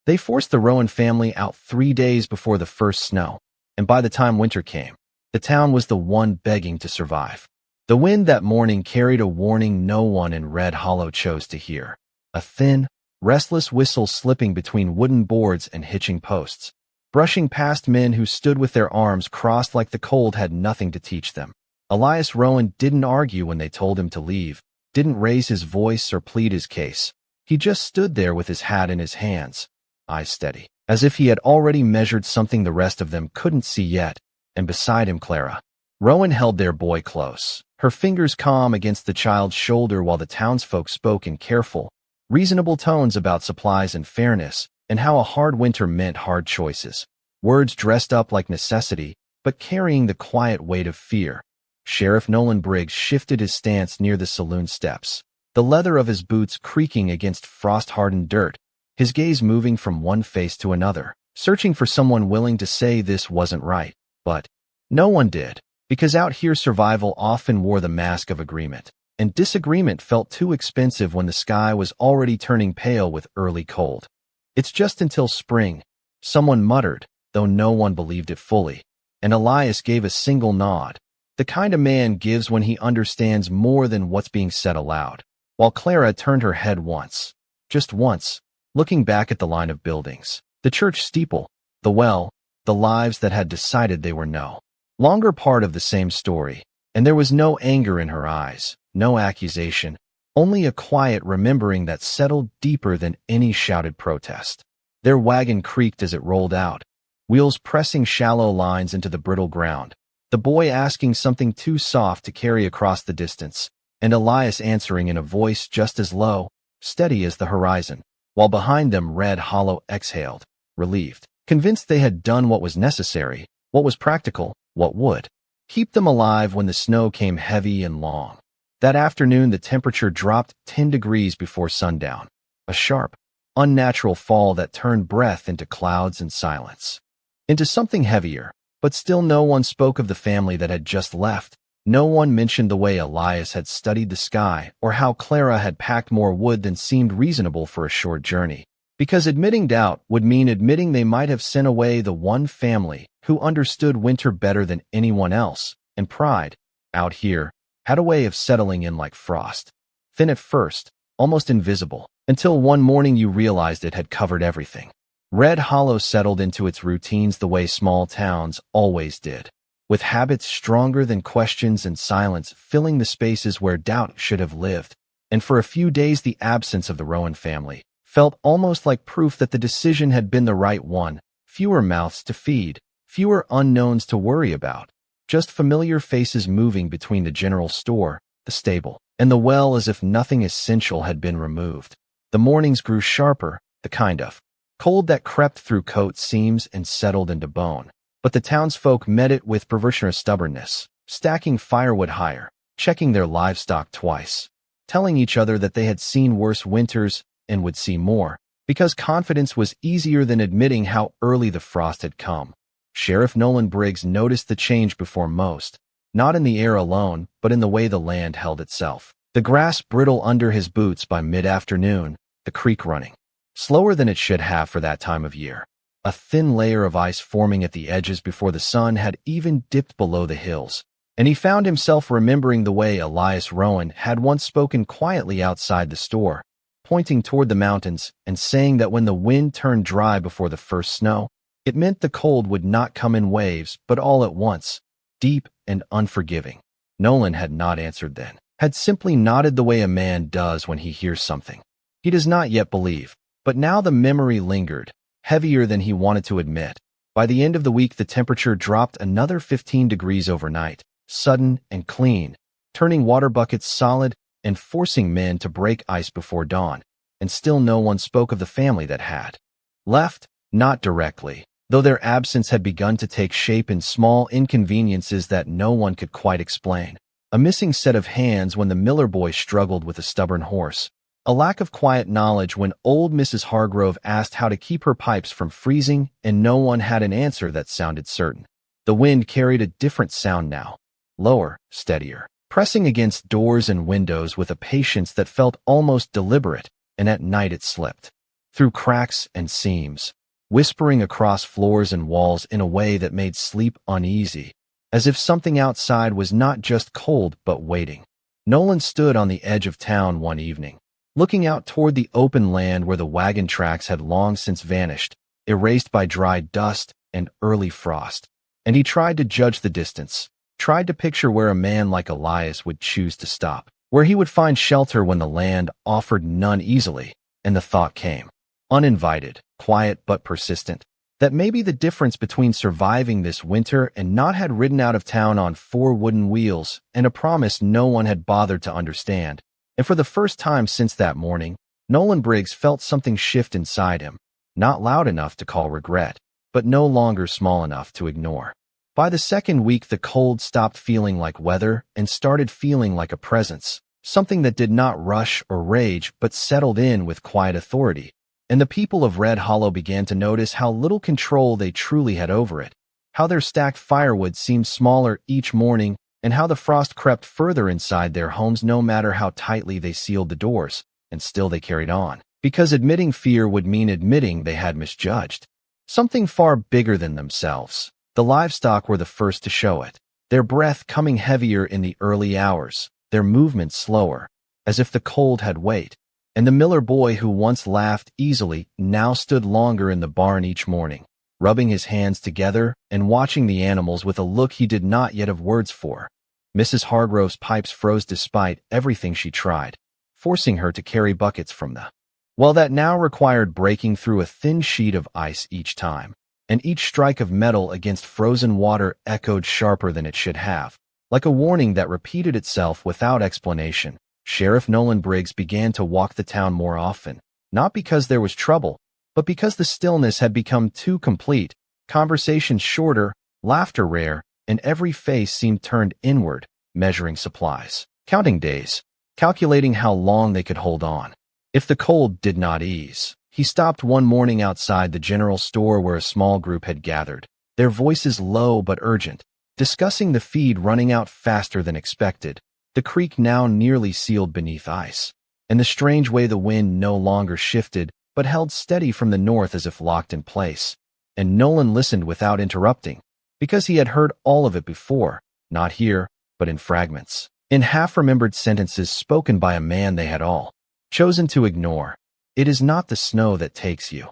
They forced the Rowan family out 3 days before the first snow, and by the time winter came, the town was the one begging to survive. The wind that morning carried a warning no one in Red Hollow chose to hear. A thin, restless whistle slipping between wooden boards and hitching posts, brushing past men who stood with their arms crossed like the cold had nothing to teach them. Elias Rowan didn't argue when they told him to leave, didn't raise his voice or plead his case. He just stood there with his hat in his hands, eyes steady, as if he had already measured something the rest of them couldn't see yet, and beside him Clara. Rowan held their boy close, her fingers calm against the child's shoulder while the townsfolk spoke in careful, reasonable tones about supplies and fairness, and how a hard winter meant hard choices. Words dressed up like necessity, but carrying the quiet weight of fear. Sheriff Nolan Briggs shifted his stance near the saloon steps, the leather of his boots creaking against frost-hardened dirt, his gaze moving from one face to another, searching for someone willing to say this wasn't right. But no one did, because out here survival often wore the mask of agreement, and disagreement felt too expensive when the sky was already turning pale with early cold. It's just until spring, someone muttered, though no one believed it fully, and Elias gave a single nod, the kind a man gives when he understands more than what's being said aloud, while Clara turned her head once, just once, looking back at the line of buildings, the church steeple, the well, the lives that had decided they were no longer part of the same story, and there was no anger in her eyes, no accusation, only a quiet remembering that settled deeper than any shouted protest. Their wagon creaked as it rolled out, wheels pressing shallow lines into the brittle ground, the boy asking something too soft to carry across the distance, and Elias answering in a voice just as low, steady as the horizon, while behind them Red Hollow exhaled, relieved, convinced they had done what was necessary, what was practical, what would keep them alive when the snow came heavy and long. That afternoon the temperature dropped 10 degrees before sundown, a sharp, unnatural fall that turned breath into clouds and silence, into something heavier, but still no one spoke of the family that had just left. No one mentioned the way Elias had studied the sky or how Clara had packed more wood than seemed reasonable for a short journey, because admitting doubt would mean admitting they might have sent away the one family who understood winter better than anyone else, and pride, out here, had a way of settling in like frost, thin at first, almost invisible, until one morning you realized it had covered everything. Red Hollow settled into its routines the way small towns always did, with habits stronger than questions and silence filling the spaces where doubt should have lived, and for a few days the absence of the Rowan family felt almost like proof that the decision had been the right one. Fewer mouths to feed, fewer unknowns to worry about, just familiar faces moving between the general store, the stable, and the well as if nothing essential had been removed. The mornings grew sharper, the kind of cold that crept through coat seams and settled into bone. But the townsfolk met it with perverse stubbornness, stacking firewood higher, checking their livestock twice, telling each other that they had seen worse winters and would see more, because confidence was easier than admitting how early the frost had come. Sheriff Nolan Briggs noticed the change before most, not in the air alone, but in the way the land held itself. The grass brittle under his boots by mid-afternoon, the creek running slower than it should have for that time of year. A thin layer of ice forming at the edges before the sun had even dipped below the hills, and he found himself remembering the way Elias Rowan had once spoken quietly outside the store, pointing toward the mountains and saying that when the wind turned dry before the first snow, it meant the cold would not come in waves but all at once, deep and unforgiving. Nolan had not answered then, had simply nodded the way a man does when he hears something he does not yet believe, but now the memory lingered, heavier than he wanted to admit. By the end of the week the temperature dropped another 15 degrees overnight, sudden and clean, turning water buckets solid and forcing men to break ice before dawn, and still no one spoke of the family that had left, not directly, though their absence had begun to take shape in small inconveniences that no one could quite explain. A missing set of hands when the Miller boy struggled with a stubborn horse, a lack of quiet knowledge when old Mrs. Hargrove asked how to keep her pipes from freezing and no one had an answer that sounded certain. The wind carried a different sound now, lower, steadier, pressing against doors and windows with a patience that felt almost deliberate, and at night it slipped. through cracks and seams, whispering across floors and walls in a way that made sleep uneasy, as if something outside was not just cold but waiting. Nolan stood on the edge of town one evening, looking out toward the open land where the wagon tracks had long since vanished, erased by dry dust and early frost. And he tried to judge the distance, tried to picture where a man like Elias would choose to stop, where he would find shelter when the land offered none easily. And the thought came, uninvited, quiet but persistent, that maybe the difference between surviving this winter and not had ridden out of town on 4 wooden wheels and a promise no one had bothered to understand. And for the first time since that morning, Nolan Briggs felt something shift inside him, not loud enough to call regret, but no longer small enough to ignore. By the second week, the cold stopped feeling like weather and started feeling like a presence, something that did not rush or rage but settled in with quiet authority. And the people of Red Hollow began to notice how little control they truly had over it, how their stacked firewood seemed smaller each morning, and how the frost crept further inside their homes no matter how tightly they sealed the doors. And still they carried on, because admitting fear would mean admitting they had misjudged something far bigger than themselves. The livestock were the first to show it, their breath coming heavier in the early hours, their movements slower, as if the cold had weight. And the miller boy who once laughed easily now stood longer in the barn each morning, rubbing his hands together and watching the animals with a look he did not yet have words for. Mrs. Hargrove's pipes froze despite everything she tried, forcing her to carry buckets from the well that now required breaking through a thin sheet of ice each time, and each strike of metal against frozen water echoed sharper than it should have, like a warning that repeated itself without explanation. Sheriff Nolan Briggs began to walk the town more often, not because there was trouble, but because the stillness had become too complete, conversations shorter, laughter rare, and every face seemed turned inward, measuring supplies, counting days, calculating how long they could hold on. If the cold did not ease, he stopped one morning outside the general store where a small group had gathered, their voices low but urgent, discussing the feed running out faster than expected, the creek now nearly sealed beneath ice, and the strange way the wind no longer shifted but held steady from the north as if locked in place. And Nolan listened without interrupting, because he had heard all of it before, not here, but in fragments, in half-remembered sentences spoken by a man they had all chosen to ignore. "It is not the snow that takes you,"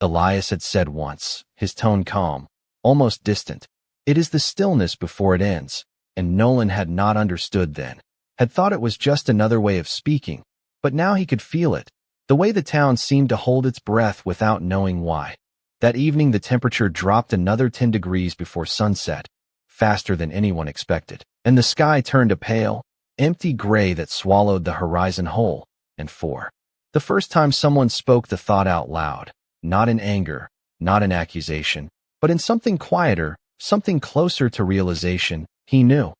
Elias had said once, his tone calm, almost distant. "It is the stillness before it ends." And Nolan had not understood then, had thought it was just another way of speaking, but now he could feel it, the way the town seemed to hold its breath without knowing why. That evening the temperature dropped another 10 degrees before sunset, faster than anyone expected, and the sky turned a pale, empty gray that swallowed the horizon whole. And for the first time someone spoke the thought out loud, not in anger, not in accusation, but in something quieter, something closer to realization. He knew.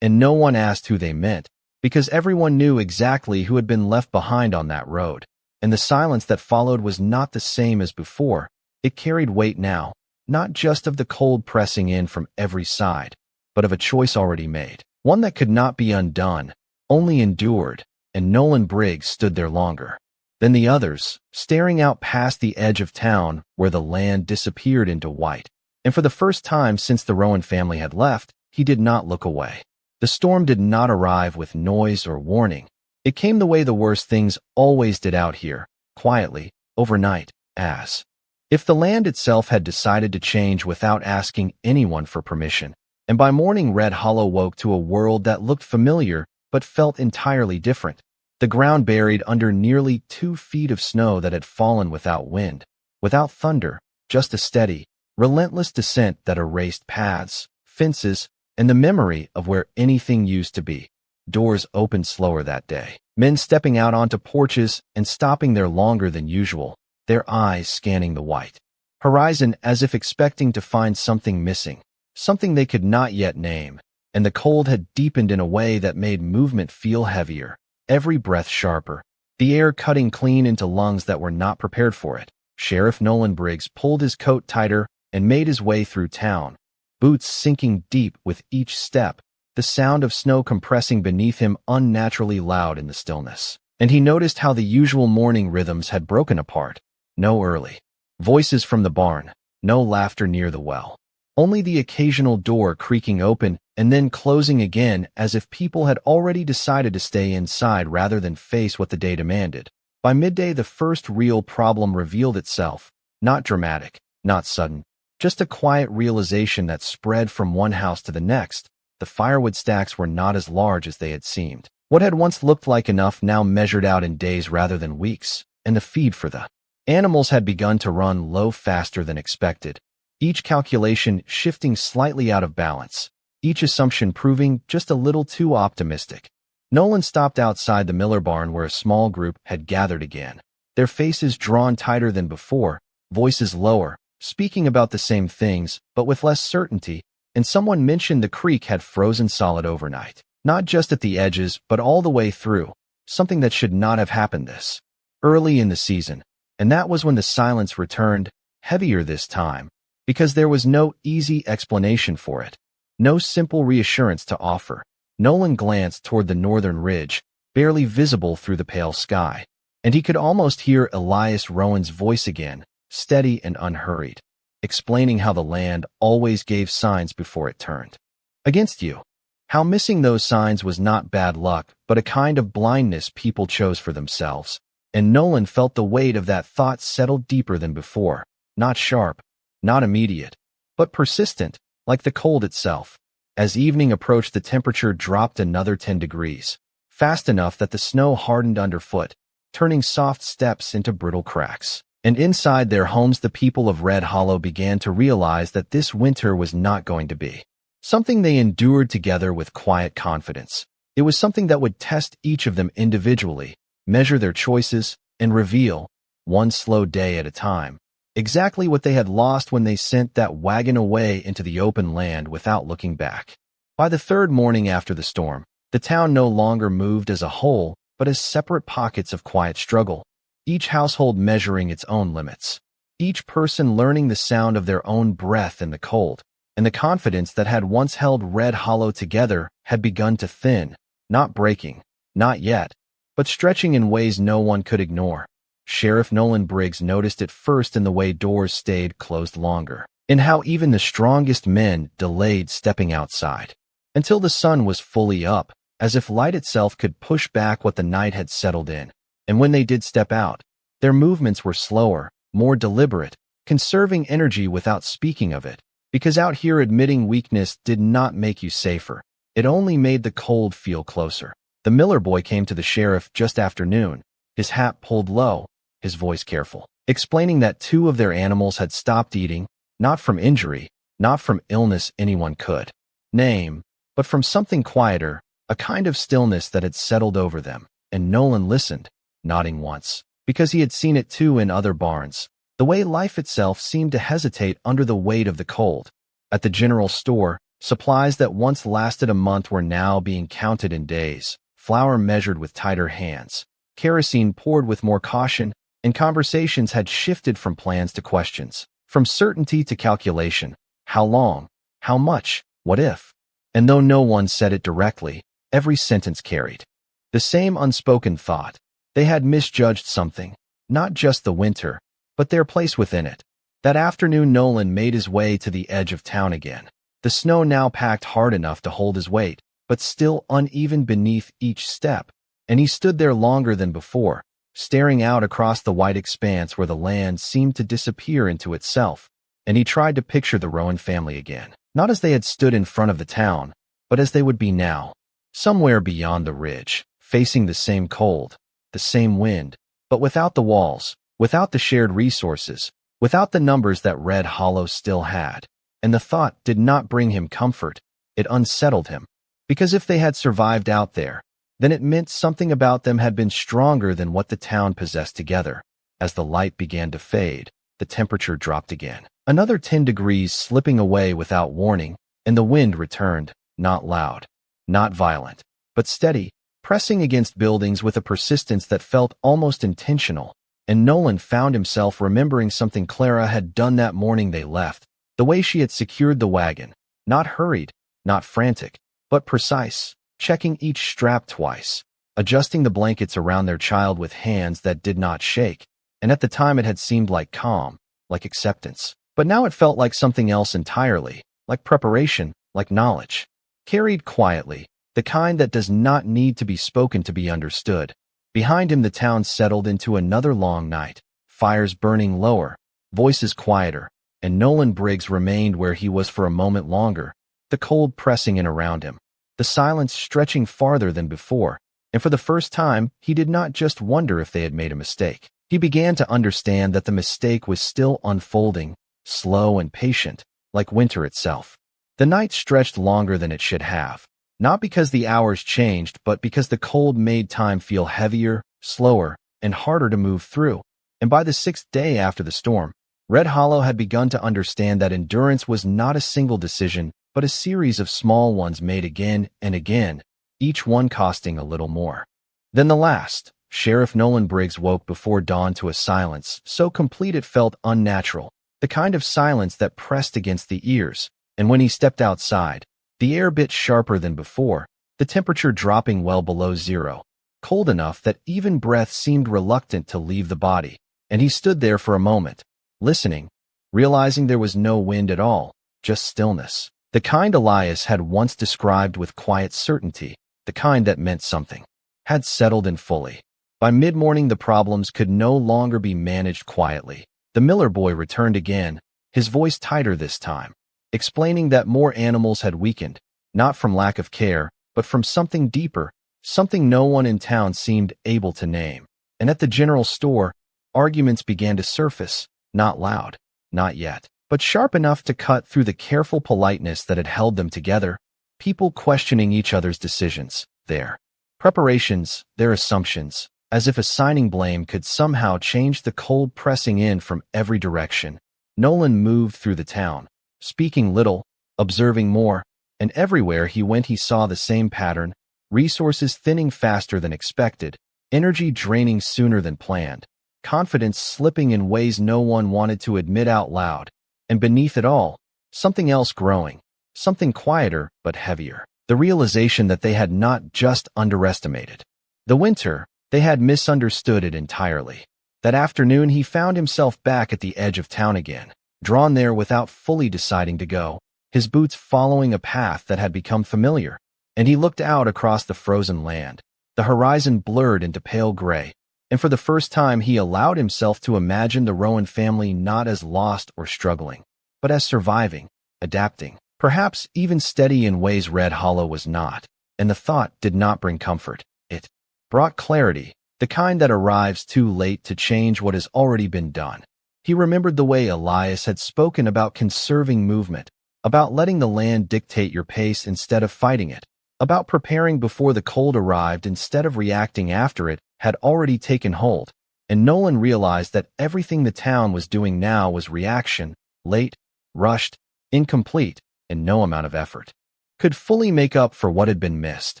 And no one asked who they meant, because everyone knew exactly who had been left behind on that road. And the silence that followed was not the same as before. It carried weight now, not just of the cold pressing in from every side, but of a choice already made, one that could not be undone, only endured. And Nolan Briggs stood there longer than the others, staring out past the edge of town where the land disappeared into white. And for the first time since the Rowan family had left, he did not look away. The storm did not arrive with noise or warning. It came the way the worst things always did out here, quietly, overnight, as if the land itself had decided to change without asking anyone for permission. And by morning Red Hollow woke to a world that looked familiar but felt entirely different. The ground buried under nearly 2 feet of snow that had fallen without wind, without thunder, just a steady, relentless descent that erased paths, fences, and the memory of where anything used to be. Doors opened slower that day, men stepping out onto porches and stopping there longer than usual, their eyes scanning the white horizon as if expecting to find something missing, something they could not yet name. And the cold had deepened in a way that made movement feel heavier, every breath sharper, the air cutting clean into lungs that were not prepared for it. Sheriff Nolan Briggs pulled his coat tighter and made his way through town, boots sinking deep with each step, the sound of snow compressing beneath him unnaturally loud in the stillness. And he noticed how the usual morning rhythms had broken apart. No early voices from the barn, no laughter near the well. Only the occasional door creaking open and then closing again as if people had already decided to stay inside rather than face what the day demanded. By midday, the first real problem revealed itself. Not dramatic, not sudden, just a quiet realization that spread from one house to the next. The firewood stacks were not as large as they had seemed. What had once looked like enough now measured out in days rather than weeks, and the feed for the animals had begun to run low faster than expected. Each calculation shifting slightly out of balance, each assumption proving just a little too optimistic. Nolan stopped outside the Miller barn where a small group had gathered again, their faces drawn tighter than before, voices lower, speaking about the same things, but with less certainty, and someone mentioned the creek had frozen solid overnight, not just at the edges, but all the way through, something that should not have happened this early in the season. And that was when the silence returned, heavier this time, because there was no easy explanation for it, no simple reassurance to offer. Nolan glanced toward the northern ridge, barely visible through the pale sky, and he could almost hear Elias Rowan's voice again, steady and unhurried, explaining how the land always gave signs before it turned against you. How missing those signs was not bad luck, but a kind of blindness people chose for themselves. And Nolan felt the weight of that thought settle deeper than before, not sharp, not immediate, but persistent, like the cold itself. As evening approached, the temperature dropped another 10 degrees, fast enough that the snow hardened underfoot, turning soft steps into brittle cracks. And inside their homes, the people of Red Hollow began to realize that this winter was not going to be something they endured together with quiet confidence. It was something that would test each of them individually, measure their choices, and reveal, one slow day at a time, exactly what they had lost when they sent that wagon away into the open land without looking back. By the third morning after the storm, the town no longer moved as a whole, but as separate pockets of quiet struggle, each household measuring its own limits, each person learning the sound of their own breath in the cold, and the confidence that had once held Red Hollow together had begun to thin, not breaking, not yet, but stretching in ways no one could ignore. Sheriff Nolan Briggs noticed it first in the way doors stayed closed longer, in how even the strongest men delayed stepping outside until the sun was fully up, as if light itself could push back what the night had settled in. And when they did step out, their movements were slower, more deliberate, conserving energy without speaking of it, because out here admitting weakness did not make you safer. It only made the cold feel closer. The Miller boy came to the sheriff just after noon, his hat pulled low, his voice careful, explaining that 2 of their animals had stopped eating, not from injury, not from illness anyone could name, but from something quieter, a kind of stillness that had settled over them. And Nolan listened, nodding once, because he had seen it too in other barns, the way life itself seemed to hesitate under the weight of the cold. At the general store, supplies that once lasted a month were now being counted in days, flour measured with tighter hands, kerosene poured with more caution, and conversations had shifted from plans to questions, from certainty to calculation. How long? How much? What if? And though no one said it directly, every sentence carried the same unspoken thought. They had misjudged something, not just the winter, but their place within it. That afternoon, Nolan made his way to the edge of town again. The snow now packed hard enough to hold his weight, but still uneven beneath each step, and he stood there longer than before, staring out across the white expanse where the land seemed to disappear into itself. And he tried to picture the Rowan family again, not as they had stood in front of the town, but as they would be now, somewhere beyond the ridge, facing the same cold, the same wind, but without the walls, without the shared resources, without the numbers that Red Hollow still had. And the thought did not bring him comfort, it unsettled him. Because if they had survived out there, then it meant something about them had been stronger than what the town possessed together. As the light began to fade, the temperature dropped again, another 10 degrees slipping away without warning, and the wind returned, not loud, not violent, but steady, pressing against buildings with a persistence that felt almost intentional. And Nolan found himself remembering something Clara had done that morning they left, the way she had secured the wagon, not hurried, not frantic, but precise, checking each strap twice, adjusting the blankets around their child with hands that did not shake, and at the time it had seemed like calm, like acceptance. But now it felt like something else entirely, like preparation, like knowledge. Carried quietly, the kind that does not need to be spoken to be understood. Behind him the town settled into another long night, fires burning lower, voices quieter, and Nolan Briggs remained where he was for a moment longer, the cold pressing in around him, the silence stretching farther than before, and for the first time he did not just wonder if they had made a mistake. He began to understand that the mistake was still unfolding, slow and patient, like winter itself. The night stretched longer than it should have, not because the hours changed, but because the cold made time feel heavier, slower, and harder to move through. And by the 6th day after the storm, Red Hollow had begun to understand that endurance was not a single decision, but a series of small ones made again and again, each one costing a little more. Then the last, Sheriff Nolan Briggs woke before dawn to a silence so complete it felt unnatural, the kind of silence that pressed against the ears, and when he stepped outside, the air bit sharper than before, the temperature dropping well below zero, cold enough that even breath seemed reluctant to leave the body, and he stood there for a moment, listening, realizing there was no wind at all, just stillness. The kind Elias had once described with quiet certainty, the kind that meant something, had settled in fully. By mid-morning the problems could no longer be managed quietly. The Miller boy returned again, his voice tighter this time, explaining that more animals had weakened, not from lack of care, but from something deeper, something no one in town seemed able to name. And at the general store, arguments began to surface, not loud, not yet, but sharp enough to cut through the careful politeness that had held them together, people questioning each other's decisions, their preparations, their assumptions, as if assigning blame could somehow change the cold pressing in from every direction. Nolan moved through the town, speaking little, observing more, and everywhere he went he saw the same pattern, resources thinning faster than expected, energy draining sooner than planned, confidence slipping in ways no one wanted to admit out loud, and beneath it all, something else growing, something quieter but heavier, the realization that they had not just underestimated the winter, they had misunderstood it entirely. That afternoon he found himself back at the edge of town again, drawn there without fully deciding to go, his boots following a path that had become familiar, and he looked out across the frozen land. The horizon blurred into pale gray, and for the first time he allowed himself to imagine the Rowan family not as lost or struggling, but as surviving, adapting, perhaps even steady in ways Red Hollow was not, and the thought did not bring comfort. It brought clarity, the kind that arrives too late to change what has already been done. He remembered the way Elias had spoken about conserving movement, about letting the land dictate your pace instead of fighting it, about preparing before the cold arrived instead of reacting after it had already taken hold, and Nolan realized that everything the town was doing now was reaction, late, rushed, incomplete, and no amount of effort could fully make up for what had been missed.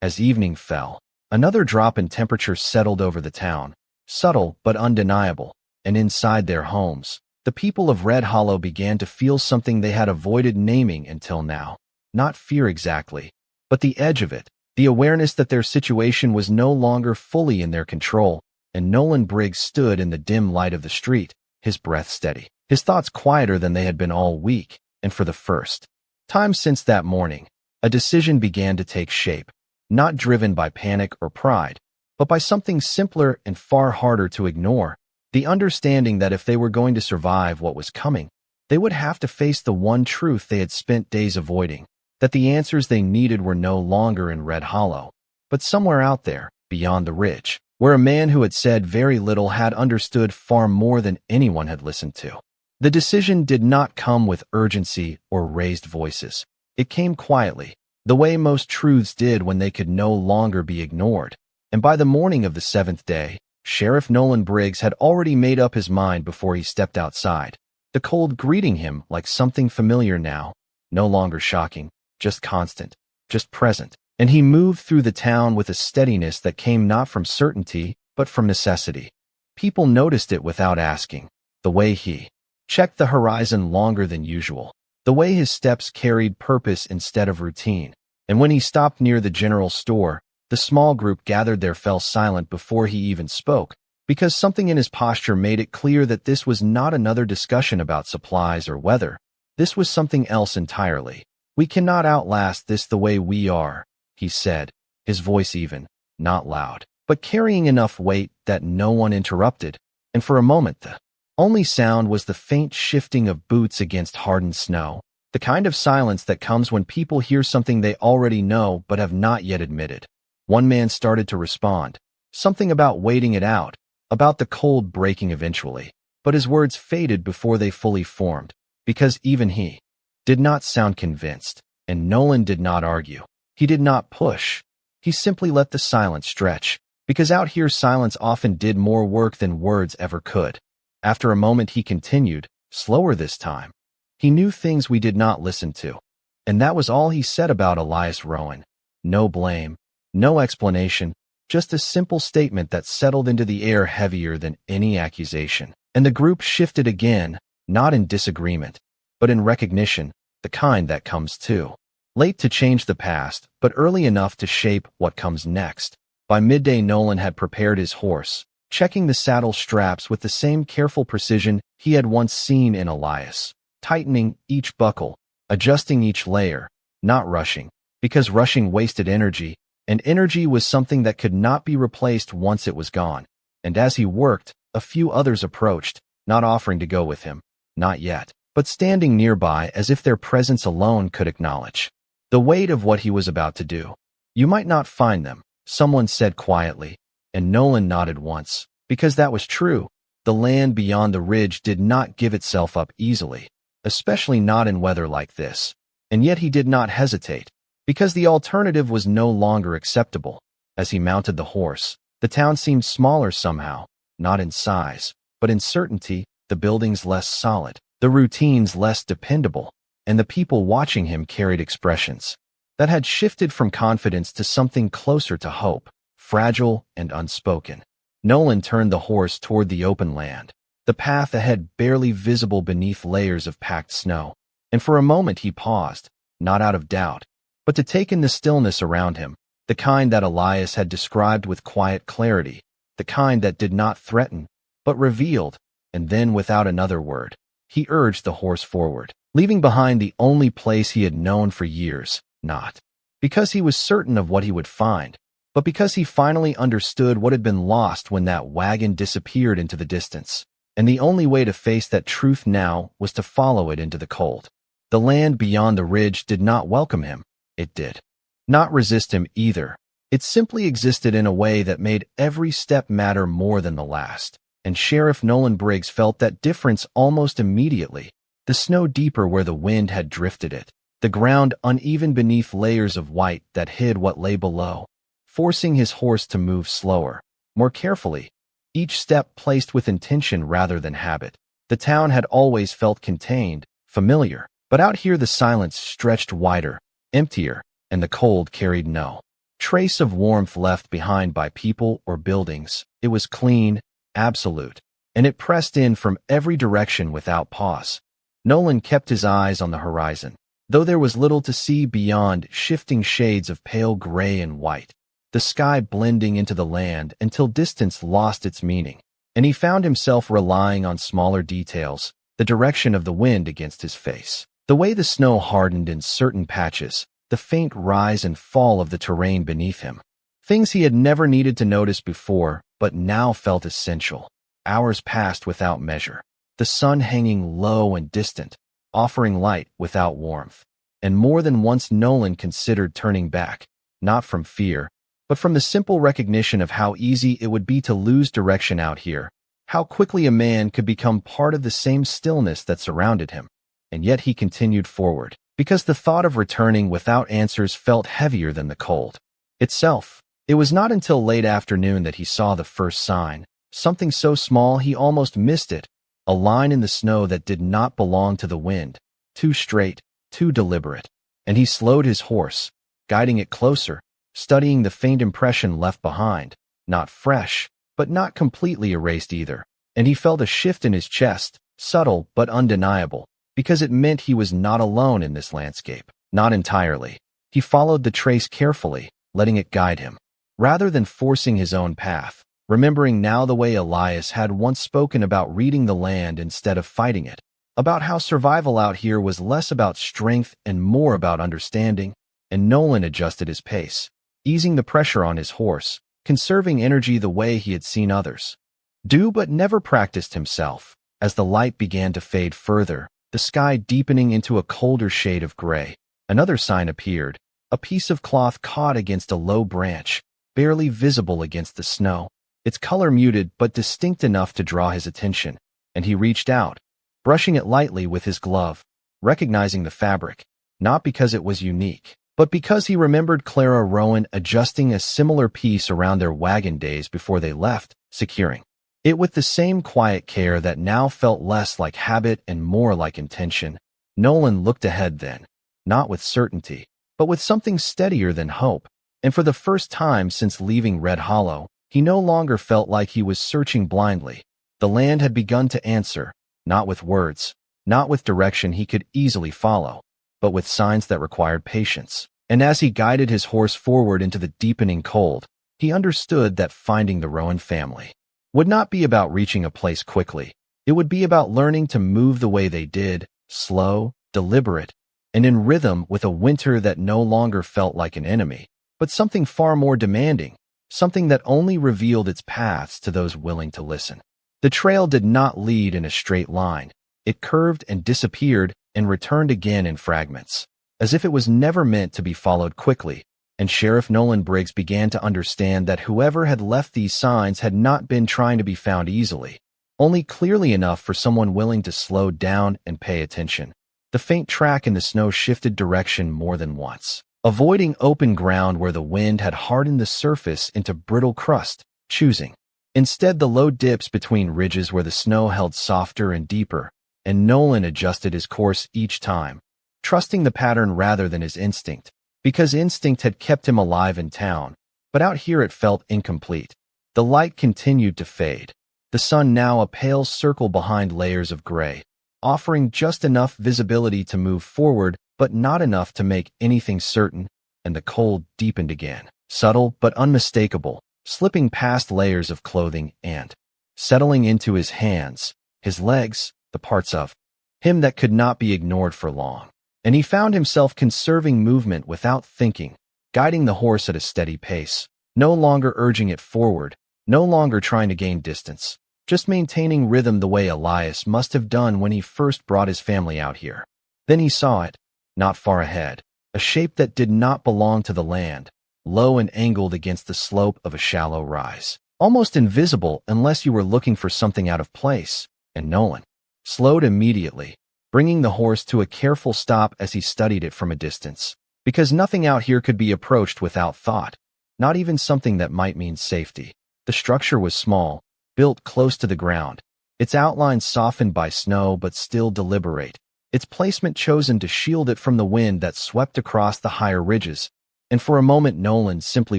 As evening fell, another drop in temperature settled over the town, subtle but undeniable, and inside their homes, the people of Red Hollow began to feel something they had avoided naming until now. Not fear exactly, but the edge of it, the awareness that their situation was no longer fully in their control, and Nolan Briggs stood in the dim light of the street, his breath steady, his thoughts quieter than they had been all week, and for the first time since that morning, a decision began to take shape, not driven by panic or pride, but by something simpler and far harder to ignore, the understanding that if they were going to survive what was coming, they would have to face the one truth they had spent days avoiding, that the answers they needed were no longer in Red Hollow, but somewhere out there, beyond the ridge, where a man who had said very little had understood far more than anyone had listened to. The decision did not come with urgency or raised voices. It came quietly, the way most truths did when they could no longer be ignored. And by the morning of the 7th day, Sheriff Nolan Briggs had already made up his mind before he stepped outside, the cold greeting him like something familiar now, no longer shocking, just constant, just present. And he moved through the town with a steadiness that came not from certainty, but from necessity. People noticed it without asking, the way he checked the horizon longer than usual, the way his steps carried purpose instead of routine. And when he stopped near the general store, the small group gathered there fell silent before he even spoke, because something in his posture made it clear that this was not another discussion about supplies or weather. This was something else entirely. "We cannot outlast this the way we are," he said, his voice even, not loud, but carrying enough weight that no one interrupted, and for a moment the only sound was the faint shifting of boots against hardened snow, the kind of silence that comes when people hear something they already know but have not yet admitted. One man started to respond, something about waiting it out, about the cold breaking eventually, but his words faded before they fully formed, because even he did not sound convinced, and Nolan did not argue. He did not push. He simply let the silence stretch, because out here silence often did more work than words ever could. After a moment he continued, slower this time. "He knew things we did not listen to." And that was all he said about Elias Rowan. No blame, no explanation, just a simple statement that settled into the air heavier than any accusation. And the group shifted again, not in disagreement, but in recognition, the kind that comes too late to change the past, but early enough to shape what comes next. By midday Nolan had prepared his horse, checking the saddle straps with the same careful precision he had once seen in Elias, tightening each buckle, adjusting each layer, not rushing, because rushing wasted energy, and energy was something that could not be replaced once it was gone. And as he worked, a few others approached, not offering to go with him, not yet, but standing nearby as if their presence alone could acknowledge the weight of what he was about to do. "You might not find them," someone said quietly, and Nolan nodded once, because that was true. The land beyond the ridge did not give itself up easily, especially not in weather like this. And yet he did not hesitate, because the alternative was no longer acceptable. As he mounted the horse, the town seemed smaller somehow, not in size, but in certainty, the buildings less solid, the routines less dependable, and the people watching him carried expressions that had shifted from confidence to something closer to hope, fragile and unspoken. Nolan turned the horse toward the open land, the path ahead barely visible beneath layers of packed snow, and for a moment he paused, not out of doubt, but to take in the stillness around him, the kind that Elias had described with quiet clarity, the kind that did not threaten, but revealed. And then without another word, he urged the horse forward, leaving behind the only place he had known for years, not because he was certain of what he would find, but because he finally understood what had been lost when that wagon disappeared into the distance. And the only way to face that truth now was to follow it into the cold. The land beyond the ridge did not welcome him. It did not resist him either. It simply existed in a way that made every step matter more than the last. And Sheriff Nolan Briggs felt that difference almost immediately. The snow deeper where the wind had drifted it, the ground uneven beneath layers of white that hid what lay below, forcing his horse to move slower, more carefully, each step placed with intention rather than habit. The town had always felt contained, familiar, but out here the silence stretched wider, emptier, and the cold carried no trace of warmth left behind by people or buildings. It was clean, absolute, and it pressed in from every direction without pause. Nolan kept his eyes on the horizon, though there was little to see beyond shifting shades of pale gray and white, the sky blending into the land until distance lost its meaning, and he found himself relying on smaller details, the direction of the wind against his face, the way the snow hardened in certain patches, the faint rise and fall of the terrain beneath him. Things he had never needed to notice before, but now felt essential. Hours passed without measure, the sun hanging low and distant, offering light without warmth. And more than once Nolan considered turning back, not from fear, but from the simple recognition of how easy it would be to lose direction out here, how quickly a man could become part of the same stillness that surrounded him. And yet he continued forward, because the thought of returning without answers felt heavier than the cold itself. It was not until late afternoon that he saw the first sign, something so small he almost missed it, a line in the snow that did not belong to the wind, too straight, too deliberate. And he slowed his horse, guiding it closer, studying the faint impression left behind, not fresh, but not completely erased either. And he felt a shift in his chest, subtle but undeniable, because it meant he was not alone in this landscape. Not entirely. He followed the trace carefully, letting it guide him, rather than forcing his own path. remembering now the way Elias had once spoken about reading the land instead of fighting it, about how survival out here was less about strength and more about understanding, and Nolan adjusted his pace, easing the pressure on his horse, conserving energy the way he had seen others do but never practiced himself. As the light began to fade further, the sky deepening into a colder shade of gray, another sign appeared, a piece of cloth caught against a low branch, barely visible against the snow, its color muted but distinct enough to draw his attention, and he reached out, brushing it lightly with his glove, recognizing the fabric, not because it was unique, but because he remembered Clara Rowan adjusting a similar piece around their wagon days before they left, securing it with the same quiet care that now felt less like habit and more like intention. Nolan looked ahead then, not with certainty, but with something steadier than hope, and for the first time since leaving Red Hollow, he no longer felt like he was searching blindly. The land had begun to answer, not with words, not with direction he could easily follow, but with signs that required patience. And as he guided his horse forward into the deepening cold, he understood that finding the Rowan family would not be about reaching a place quickly. It would be about learning to move the way they did, slow, deliberate, and in rhythm with a winter that no longer felt like an enemy, but something far more demanding, something that only revealed its paths to those willing to listen. The trail did not lead in a straight line. It curved and disappeared and returned again in fragments, as if it was never meant to be followed quickly. And Sheriff Nolan Briggs began to understand that whoever had left these signs had not been trying to be found easily, only clearly enough for someone willing to slow down and pay attention. The faint track in the snow shifted direction more than once, avoiding open ground where the wind had hardened the surface into brittle crust, choosing instead the low dips between ridges where the snow held softer and deeper, and Nolan adjusted his course each time, trusting the pattern rather than his instinct, because instinct had kept him alive in town, but out here it felt incomplete. The light continued to fade, the sun now a pale circle behind layers of gray, offering just enough visibility to move forward but not enough to make anything certain, and the cold deepened again, subtle but unmistakable, slipping past layers of clothing and settling into his hands, his legs, the parts of him that could not be ignored for long. And he found himself conserving movement without thinking, guiding the horse at a steady pace, no longer urging it forward, no longer trying to gain distance, just maintaining rhythm the way Elias must have done when he first brought his family out here. Then he saw it, not far ahead, a shape that did not belong to the land, low and angled against the slope of a shallow rise, almost invisible unless you were looking for something out of place, and Nolan slowed immediately, bringing the horse to a careful stop as he studied it from a distance, because nothing out here could be approached without thought, not even something that might mean safety. The structure was small, built close to the ground, its outlines softened by snow but still deliberate, its placement chosen to shield it from the wind that swept across the higher ridges, and for a moment Nolan simply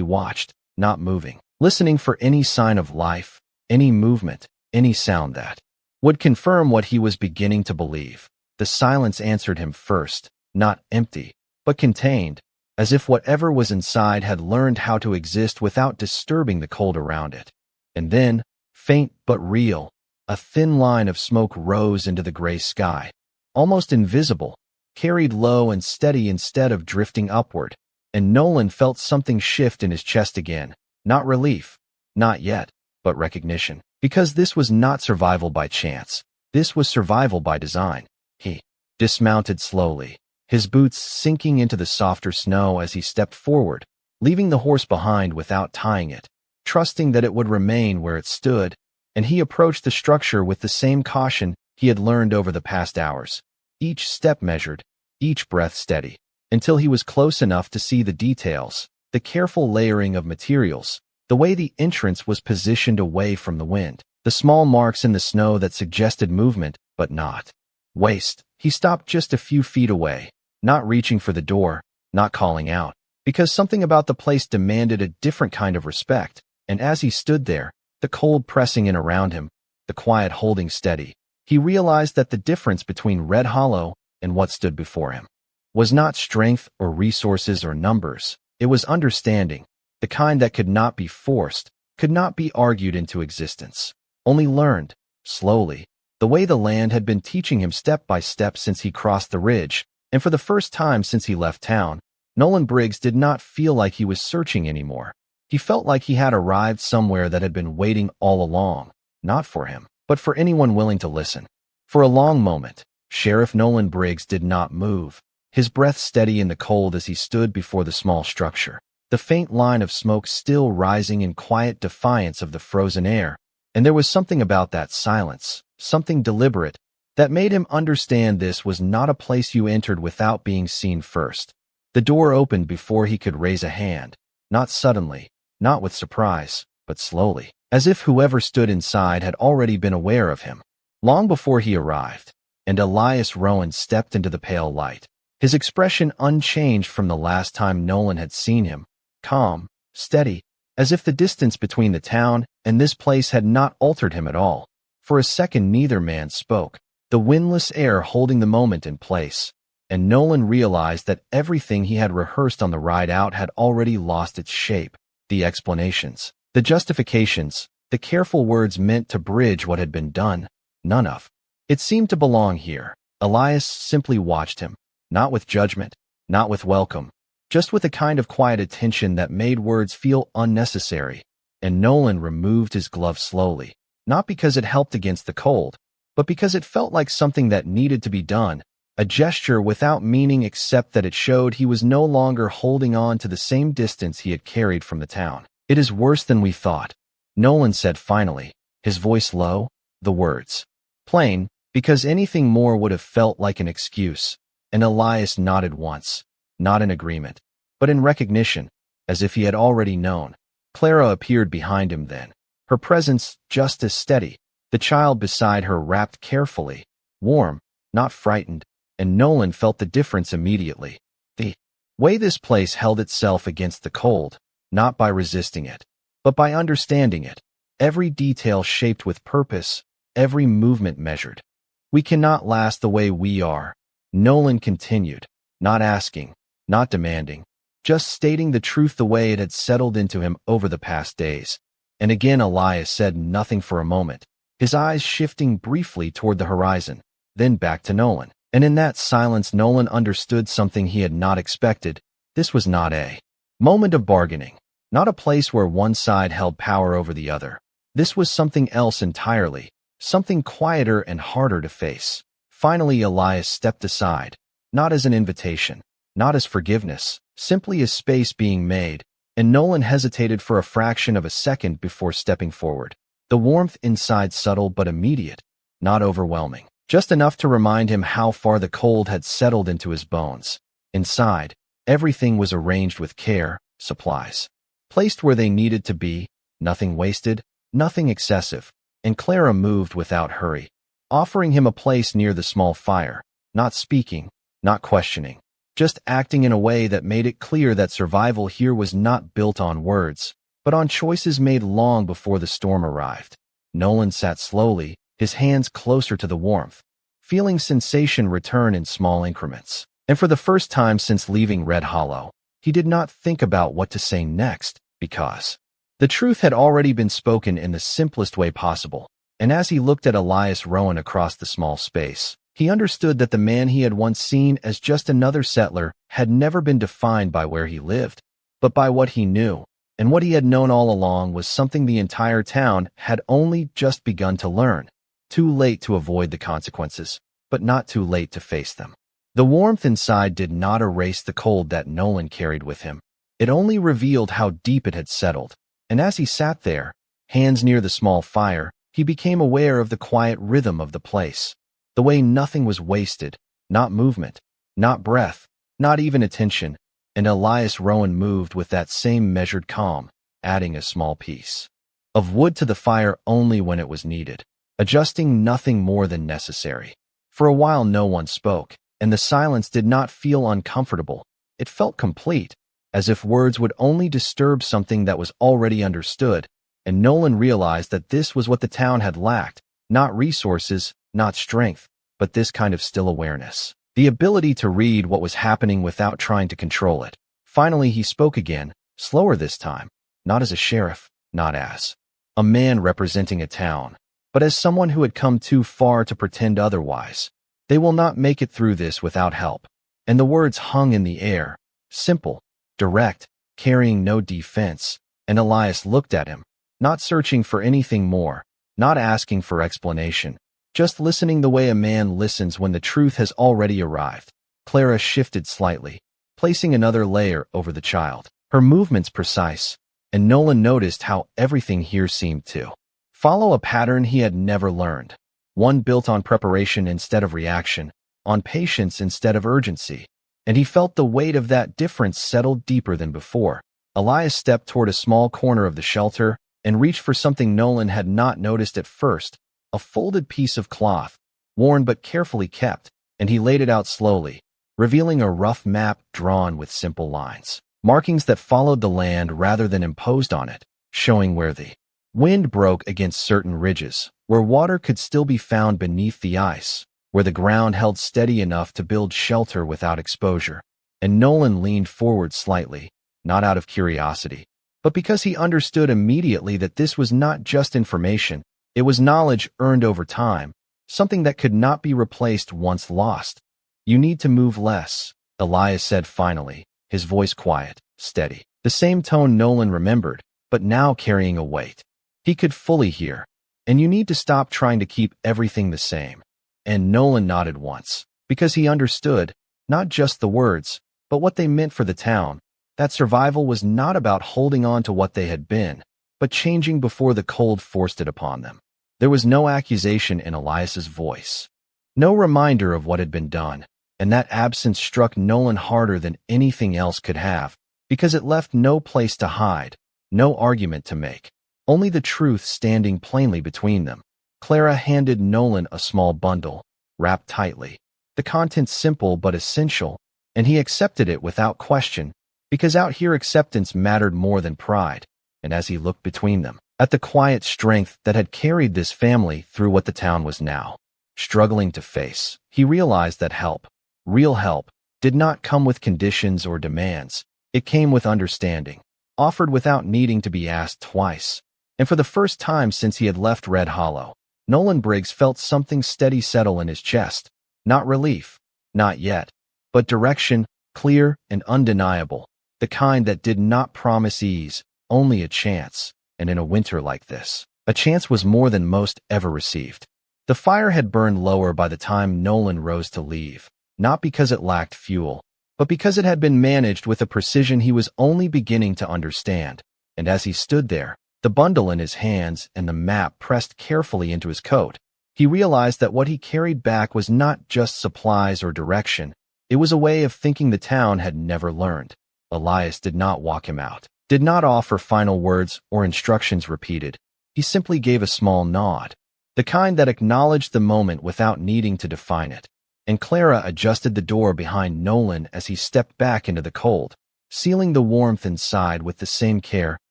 watched, not moving, listening for any sign of life, any movement, any sound that would confirm what he was beginning to believe. The silence answered him first, not empty, but contained, as if whatever was inside had learned how to exist without disturbing the cold around it. And then, faint but real, a thin line of smoke rose into the gray sky, almost invisible, carried low and steady instead of drifting upward, and Nolan felt something shift in his chest again, not relief, not yet, but recognition, because this was not survival by chance, this was survival by design. He dismounted slowly, his boots sinking into the softer snow as he stepped forward, leaving the horse behind without tying it, trusting that it would remain where it stood, and he approached the structure with the same caution he had learned over the past hours, each step measured, each breath steady, until he was close enough to see the details, the careful layering of materials, the way the entrance was positioned away from the wind, the small marks in the snow that suggested movement, but not waste. He stopped just a few feet away, not reaching for the door, not calling out, because something about the place demanded a different kind of respect, and as he stood there, the cold pressing in around him, the quiet holding steady, he realized that the difference between Red Hollow and what stood before him was not strength or resources or numbers, it was understanding, the kind that could not be forced, could not be argued into existence, only learned, slowly, the way the land had been teaching him step by step since he crossed the ridge, and for the first time since he left town, Nolan Briggs did not feel like he was searching anymore. He felt like he had arrived somewhere that had been waiting all along, not for him, but for anyone willing to listen. For a long moment, Sheriff Nolan Briggs did not move, his breath steady in the cold as he stood before the small structure, the faint line of smoke still rising in quiet defiance of the frozen air. And there was something about that silence, something deliberate, that made him understand this was not a place you entered without being seen first. The door opened before he could raise a hand, not suddenly, not with surprise, but slowly, as if whoever stood inside had already been aware of him, long before he arrived, and Elias Rowan stepped into the pale light, his expression unchanged from the last time Nolan had seen him, calm, steady, as if the distance between the town and this place had not altered him at all. For a second neither man spoke, the windless air holding the moment in place, and Nolan realized that everything he had rehearsed on the ride out had already lost its shape. The explanations, the justifications, the careful words meant to bridge what had been done, none of it seemed to belong here. Elias simply watched him, not with judgment, not with welcome, just with a kind of quiet attention that made words feel unnecessary. And Nolan removed his glove slowly, not because it helped against the cold, but because it felt like something that needed to be done, a gesture without meaning except that it showed he was no longer holding on to the same distance he had carried from the town. "It is worse than we thought," Nolan said finally, his voice low, the words plain, because anything more would have felt like an excuse, and Elias nodded once, not in agreement, but in recognition, as if he had already known. Clara appeared behind him then, her presence just as steady, the child beside her wrapped carefully, warm, not frightened, and Nolan felt the difference immediately. The way this place held itself against the cold, not by resisting it, but by understanding it, every detail shaped with purpose, every movement measured. "We cannot last the way we are," Nolan continued, not asking, not demanding, just stating the truth the way it had settled into him over the past days. And again Elias said nothing for a moment, his eyes shifting briefly toward the horizon, then back to Nolan. And in that silence Nolan understood something he had not expected. This was not a moment of bargaining, not a place where one side held power over the other. This was something else entirely, something quieter and harder to face. Finally Elias stepped aside, not as an invitation, not as forgiveness, simply as space being made, and Nolan hesitated for a fraction of a second before stepping forward. The warmth inside subtle but immediate, not overwhelming, just enough to remind him how far the cold had settled into his bones. Inside, everything was arranged with care, supplies placed where they needed to be, nothing wasted, nothing excessive, and Clara moved without hurry, offering him a place near the small fire, not speaking, not questioning, just acting in a way that made it clear that survival here was not built on words, but on choices made long before the storm arrived. Nolan sat slowly, his hands closer to the warmth, feeling sensation return in small increments. And for the first time since leaving Red Hollow, he did not think about what to say next, because the truth had already been spoken in the simplest way possible. And as he looked at Elias Rowan across the small space, he understood that the man he had once seen as just another settler had never been defined by where he lived, but by what he knew. And what he had known all along was something the entire town had only just begun to learn. Too late to avoid the consequences, but not too late to face them. The warmth inside did not erase the cold that Nolan carried with him. It only revealed how deep it had settled. And as he sat there, hands near the small fire, he became aware of the quiet rhythm of the place. The way nothing was wasted, not movement, not breath, not even attention, and Elias Rowan moved with that same measured calm, adding a small piece of wood to the fire only when it was needed, adjusting nothing more than necessary. For a while no one spoke, and the silence did not feel uncomfortable. It felt complete, as if words would only disturb something that was already understood, and Nolan realized that this was what the town had lacked, not resources, not strength, but this kind of still awareness. The ability to read what was happening without trying to control it. Finally he spoke again, slower this time, not as a sheriff, not as a man representing a town, but as someone who had come too far to pretend otherwise. They will not make it through this without help. And the words hung in the air, simple, direct, carrying no defense, and Elias looked at him, not searching for anything more, not asking for explanation, just listening the way a man listens when the truth has already arrived. Clara shifted slightly, placing another layer over the child, her movements precise, and Nolan noticed how everything here seemed to follow a pattern he had never learned, one built on preparation instead of reaction, on patience instead of urgency, and he felt the weight of that difference settle deeper than before. Elias stepped toward a small corner of the shelter and reached for something Nolan had not noticed at first, a folded piece of cloth, worn but carefully kept, and he laid it out slowly, revealing a rough map drawn with simple lines, markings that followed the land rather than imposed on it, showing where the wind broke against certain ridges, where water could still be found beneath the ice, where the ground held steady enough to build shelter without exposure. And Nolan leaned forward slightly, not out of curiosity, but because he understood immediately that this was not just information, it was knowledge earned over time, something that could not be replaced once lost. "You need to move less," Elias said finally, his voice quiet, steady. The same tone Nolan remembered, but now carrying a weight he could fully hear. "And you need to stop trying to keep everything the same." And Nolan nodded once, because he understood, not just the words, but what they meant for the town, that survival was not about holding on to what they had been, but changing before the cold forced it upon them. There was no accusation in Elias's voice, no reminder of what had been done, and that absence struck Nolan harder than anything else could have, because it left no place to hide, no argument to make, only the truth standing plainly between them. Clara handed Nolan a small bundle, wrapped tightly, the contents simple but essential, and he accepted it without question, because out here acceptance mattered more than pride. And as he looked between them, at the quiet strength that had carried this family through what the town was now struggling to face, he realized that help, real help, did not come with conditions or demands. It came with understanding, offered without needing to be asked twice. And for the first time since he had left Red Hollow, Nolan Briggs felt something steady settle in his chest. Not relief, not yet, but direction, clear and undeniable, the kind that did not promise ease, only a chance. And in a winter like this, a chance was more than most ever received. The fire had burned lower by the time Nolan rose to leave, not because it lacked fuel, but because it had been managed with a precision he was only beginning to understand. And as he stood there, the bundle in his hands and the map pressed carefully into his coat, he realized that what he carried back was not just supplies or direction. It was a way of thinking the town had never learned. Elias did not walk him out, did not offer final words or instructions repeated. He simply gave a small nod, the kind that acknowledged the moment without needing to define it. And Clara adjusted the door behind Nolan as he stepped back into the cold, sealing the warmth inside with the same care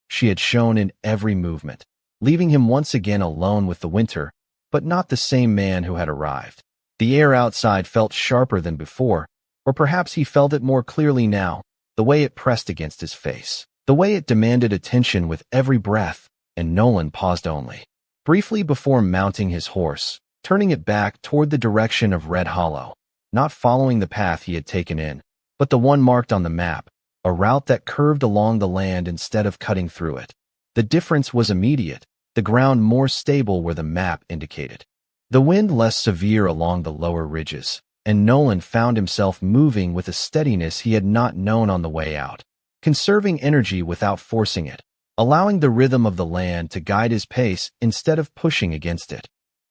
she had shown in every movement, leaving him once again alone with the winter, but not the same man who had arrived. The air outside felt sharper than before, or perhaps he felt it more clearly now, the way it pressed against his face, the way it demanded attention with every breath, and Nolan paused only briefly before mounting his horse, turning it back toward the direction of Red Hollow, not following the path he had taken in, but the one marked on the map, a route that curved along the land instead of cutting through it. The difference was immediate, the ground more stable where the map indicated, the wind less severe along the lower ridges, and Nolan found himself moving with a steadiness he had not known on the way out, conserving energy without forcing it, allowing the rhythm of the land to guide his pace instead of pushing against it.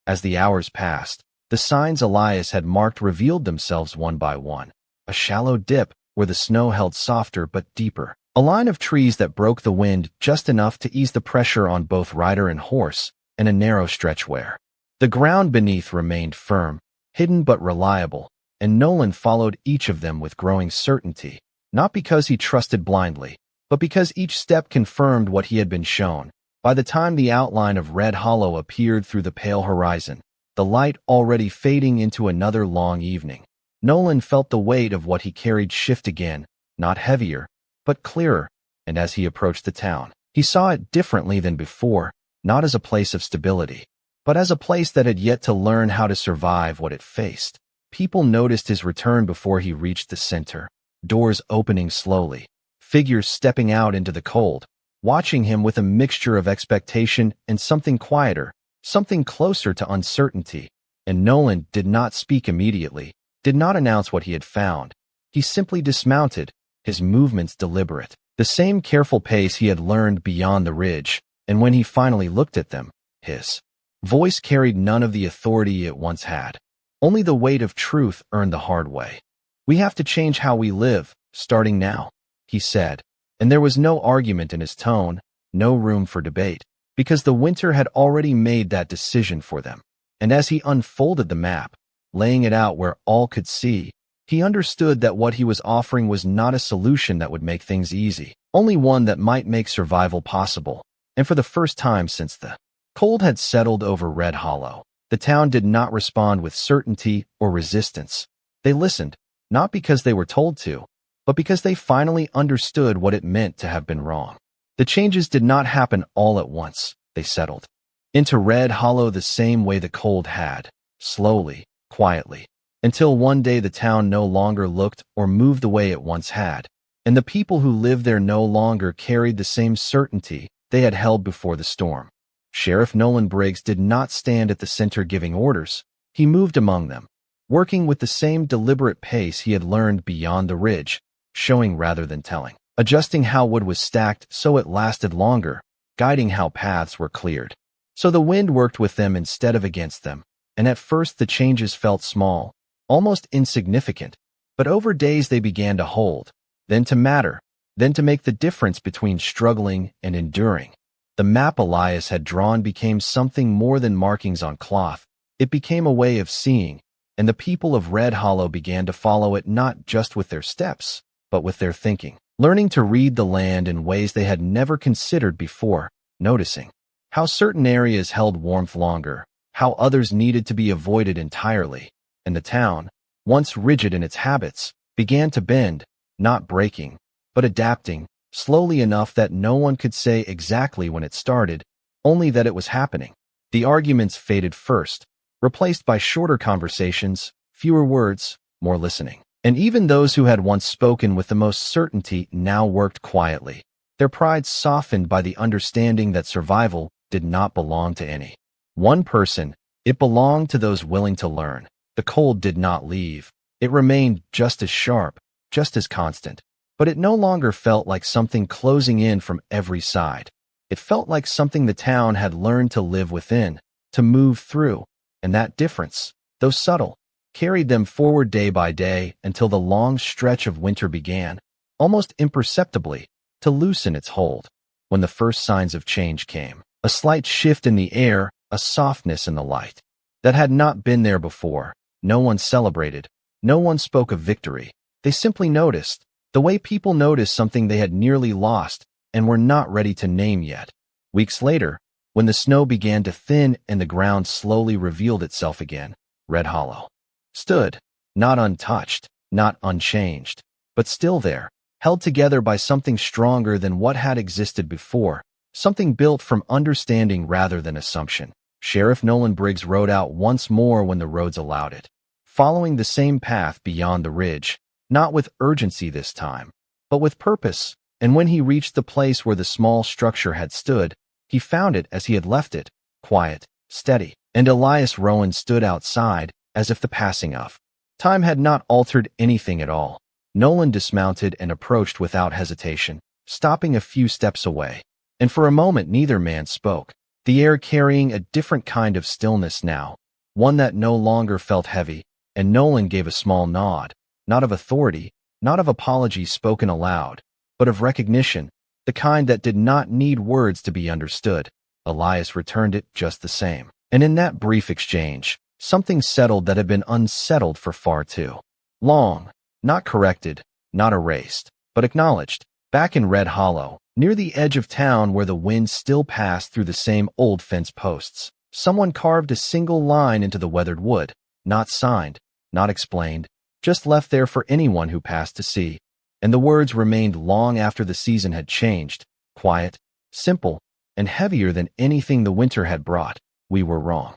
As the hours passed, the signs Elias had marked revealed themselves one by one, a shallow dip where the snow held softer but deeper, a line of trees that broke the wind just enough to ease the pressure on both rider and horse, and a narrow stretch where the ground beneath remained firm, hidden but reliable, and Nolan followed each of them with growing certainty, not because he trusted blindly, but because each step confirmed what he had been shown. By the time the outline of Red Hollow appeared through the pale horizon, the light already fading into another long evening, Nolan felt the weight of what he carried shift again, not heavier, but clearer, and as he approached the town, He saw it differently than before, not as a place of stability, but as a place that had yet to learn how to survive what it faced. People noticed his return before he reached the center, doors opening slowly, figures stepping out into the cold, watching him with a mixture of expectation and something quieter, something closer to uncertainty. And Nolan did not speak immediately, did not announce what he had found. He simply dismounted, his movements deliberate, the same careful pace he had learned beyond the ridge, and when he finally looked at them, his voice carried none of the authority it once had. Only the weight of truth earned the hard way. "We have to change how we live, starting now," he said, and there was no argument in his tone, no room for debate, because the winter had already made that decision for them. And as he unfolded the map, laying it out where all could see, he understood that what he was offering was not a solution that would make things easy, only one that might make survival possible. And for the first time since the cold had settled over Red Hollow, the town did not respond with certainty or resistance. They listened, not because they were told to, but because they finally understood what it meant to have been wrong. The changes did not happen all at once. They settled into Red Hollow the same way the cold had, slowly, quietly, until one day the town no longer looked or moved the way it once had, and the people who lived there no longer carried the same certainty they had held before the storm. Sheriff Nolan Briggs did not stand at the center giving orders. He moved among them, working with the same deliberate pace he had learned beyond the ridge, showing rather than telling, adjusting how wood was stacked so it lasted longer, guiding how paths were cleared. So the wind worked with them instead of against them, and at first the changes felt small, almost insignificant, but over days they began to hold, then to matter, then to make the difference between struggling and enduring. The map Elias had drawn became something more than markings on cloth. It became a way of seeing, and the people of Red Hollow began to follow it not just with their steps, but with their thinking, learning to read the land in ways they had never considered before, noticing how certain areas held warmth longer, how others needed to be avoided entirely, and the town, once rigid in its habits, began to bend, not breaking, but adapting, slowly enough that no one could say exactly when it started, only that it was happening. The arguments faded first, replaced by shorter conversations, fewer words, more listening. And even those who had once spoken with the most certainty now worked quietly, their pride softened by the understanding that survival did not belong to any one person. It belonged to those willing to learn. The cold did not leave. It remained just as sharp, just as constant, but it no longer felt like something closing in from every side. It felt like something the town had learned to live within, to move through, and that difference, though subtle, carried them forward day by day until the long stretch of winter began, almost imperceptibly, to loosen its hold. When the first signs of change came, a slight shift in the air, a softness in the light that had not been there before. No one celebrated, no one spoke of victory. They simply noticed, the way people noticed something they had nearly lost and were not ready to name yet. Weeks later, when the snow began to thin and the ground slowly revealed itself again, Red Hollow stood, not untouched, not unchanged, but still there, held together by something stronger than what had existed before, something built from understanding rather than assumption. Sheriff Nolan Briggs rode out once more when the roads allowed it, following the same path beyond the ridge, not with urgency this time, but with purpose, and when he reached the place where the small structure had stood, he found it as he had left it, quiet, steady, and Elias Rowan stood outside, as if the passing of time had not altered anything at all. Nolan dismounted and approached without hesitation, stopping a few steps away, and for a moment neither man spoke, the air carrying a different kind of stillness now, one that no longer felt heavy, and Nolan gave a small nod, not of authority, not of apology spoken aloud, but of recognition, the kind that did not need words to be understood. Elias returned it just the same, and in that brief exchange, something settled that had been unsettled for far too long, not corrected, not erased, but acknowledged. Back in Red Hollow, near the edge of town where the wind still passed through the same old fence posts, someone carved a single line into the weathered wood, not signed, not explained, just left there for anyone who passed to see. And the words remained long after the season had changed, quiet, simple, and heavier than anything the winter had brought. We were wrong.